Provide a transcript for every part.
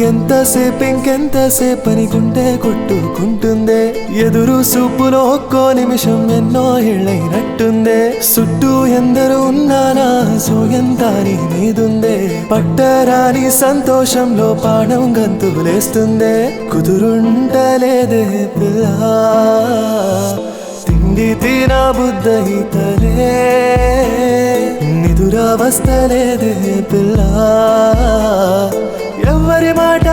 ఎంతసేపు ఇంకెంతసేపు అని గుండె కొట్టుకుంటుందే ఎదురు చూపులో ఒక్కో నిమిషం ఎన్నో ఏళ్ళైనట్టుందే చుట్టూ ఎందరు ఉన్నానా సోయంతాని నీదుందే పట్టరాని సంతోషంలో పాడం గంతులేస్తుందే కుదురుంటలేదే పిల్ల తిండి తీరా బుద్ధయితలే నిదురవస్తలేదే పిల్ల ఎవరి మాట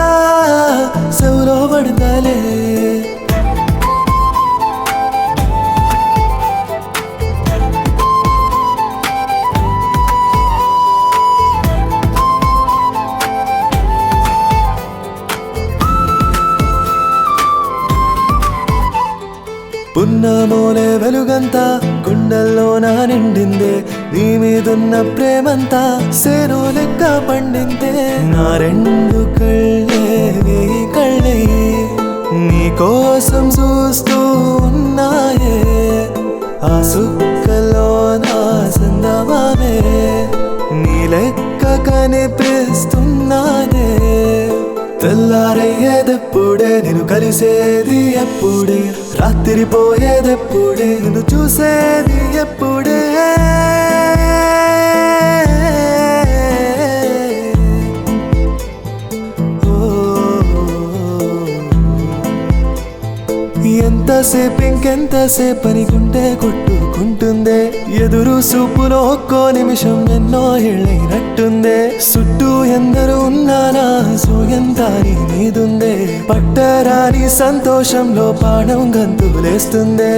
చెవులో పడతలే పున్నమోలే వెలుగంతా గుండెల్లో నా నిండిందే నీ మీదున్న ప్రేమంతా సేను లెక్క పండిందే నా రెండు కళ్ళే వేయి కళ్ళే నీ కోసం చూస్తూ ఉన్నాయే ఆ సుక్కలో నా సందమామే నీ లెక్క కనిపిస్తున్నానే తెల్లారయ్యేదెప్పుడే నిన్ను కలిసేది ఎప్పుడే రాత్రి పోయేదెప్పుడే నిన్ను చూసేది ఎప్పుడే ఎంతసేపు ఇంకెంతసేపు అని గుండె కొట్టుకుంటుందే ఎదురు చూపులో ఒక్కో నిమిషం ఎన్నో ఏళ్ళైనట్టుందే చుట్టూ ఎందరు ఉన్నానా సోయంతాని నీదుందే పట్టరాని సంతోషంలో పాడం గంతులేస్తుందే